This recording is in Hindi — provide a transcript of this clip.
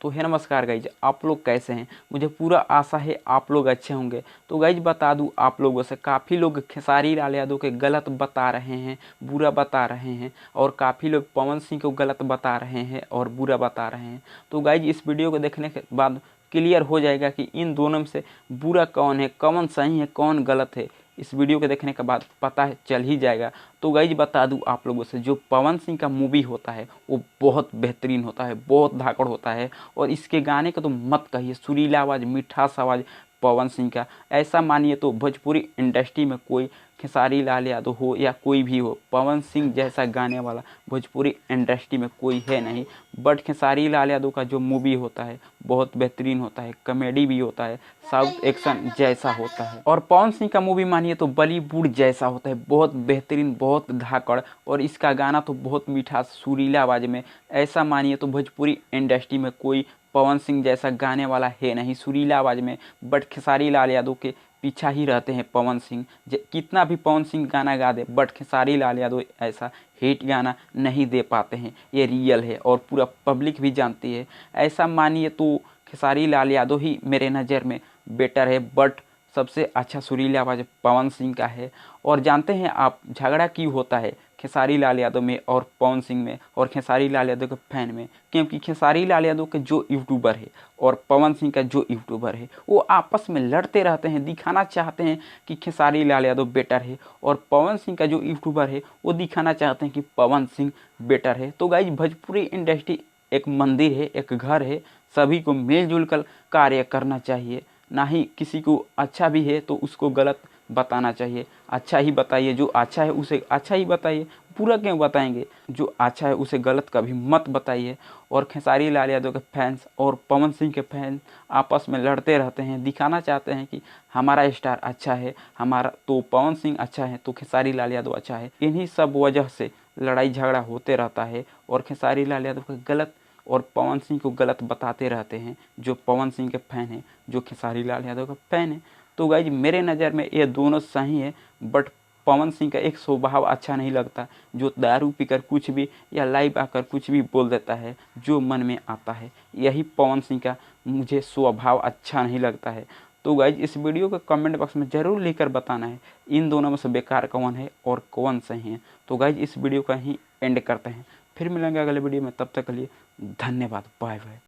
तो है नमस्कार गाइज, आप लोग कैसे हैं। मुझे पूरा आशा है आप लोग अच्छे होंगे। तो गाइज बता दूं आप लोगों से, काफ़ी लोग खेसारी लाल यादव के गलत बता रहे हैं, बुरा बता रहे हैं, और काफ़ी लोग पवन सिंह को गलत बता रहे हैं और बुरा बता रहे हैं। तो गाइज इस वीडियो को देखने के बाद क्लियर हो जाएगा कि इन दोनों में से बुरा कौन है, कौन सही है, कौन गलत है। इस वीडियो को देखने के बाद पता चल ही जाएगा। तो गाइज बता दूं आप लोगों से, जो पवन सिंह का मूवी होता है वो बहुत बेहतरीन होता है, बहुत धाकड़ होता है। और इसके गाने का तो मत कहिए, सुरीला आवाज़, मिठास आवाज़ पवन सिंह का। ऐसा मानिए तो भोजपुरी इंडस्ट्री में कोई खेसारी लाल यादव हो या कोई भी हो, पवन सिंह जैसा गाने वाला भोजपुरी इंडस्ट्री में कोई है नहीं। बट खेसारी लाल यादव का जो मूवी होता है बहुत बेहतरीन होता है, कॉमेडी भी होता है, साउथ एक्शन जैसा होता है। और पवन सिंह का मूवी मानिए तो बॉलीवुड जैसा होता है, बहुत बेहतरीन, बहुत धाकड़। और इसका गाना तो बहुत मीठा सुरीला आवाज़ में। ऐसा मानिए तो भोजपुरी इंडस्ट्री में कोई पवन सिंह जैसा गाने वाला है नहीं सुरीला आवाज़ में। बट खेसारी लाल यादव के पीछा ही रहते हैं पवन सिंह। कितना भी पवन सिंह गाना गा दे, बट खेसारी लाल यादव ऐसा हिट गाना नहीं दे पाते हैं। ये रियल है और पूरा पब्लिक भी जानती है। ऐसा मानिए तो खेसारी लाल यादव ही मेरे नज़र में बेटर है, बट सबसे अच्छा सुरीला आवाज़ पवन सिंह का है। और जानते हैं आप झगड़ा क्यों होता है खेसारी लाल यादव में और पवन सिंह में और खेसारी लाल यादव के फैन में? क्योंकि खेसारी लाल यादव के जो यूट्यूबर है और पवन सिंह का जो यूट्यूबर है वो आपस में लड़ते रहते हैं, दिखाना चाहते हैं कि खेसारी लाल यादव बेटर है, और पवन सिंह का जो यूट्यूबर है वो दिखाना चाहते हैं कि पवन सिंह बेटर है। तो गाइज भोजपुरी इंडस्ट्री एक मंदिर है, एक घर है, सभी को मिलजुल कर कार्य करना चाहिए। ना ही किसी को अच्छा भी है तो उसको गलत बताना चाहिए। अच्छा ही बताइए, जो अच्छा है उसे अच्छा ही बताइए, पूरा क्यों बताएंगे। जो अच्छा है उसे गलत कभी मत बताइए। और खेसारी लाल यादव के फैंस और पवन सिंह के फैंस आपस में लड़ते रहते हैं, दिखाना चाहते हैं कि हमारा स्टार अच्छा है, हमारा तो पवन सिंह अच्छा है तो खेसारी लाल यादव अच्छा है। इन्हीं सब वजह से लड़ाई झगड़ा होते रहता है और खेसारी लाल यादव का गलत और पवन सिंह को गलत बताते रहते हैं जो पवन सिंह के फैन हैं, जो खेसारी लाल यादव का फैन है। तो गाइज मेरे नज़र में ये दोनों सही है, बट पवन सिंह का एक स्वभाव अच्छा नहीं लगता, जो दारू पीकर कुछ भी या लाइव आकर कुछ भी बोल देता है जो मन में आता है। यही पवन सिंह का मुझे स्वभाव अच्छा नहीं लगता है। तो गाइज इस वीडियो को कमेंट बॉक्स में ज़रूर लिखकर बताना है इन दोनों में से बेकार कौन है और कौन सही है। तो गाइज इस वीडियो का ही एंड करते हैं, फिर मिलेंगे अगले वीडियो में। तब तक के लिए धन्यवाद, बाय बाय।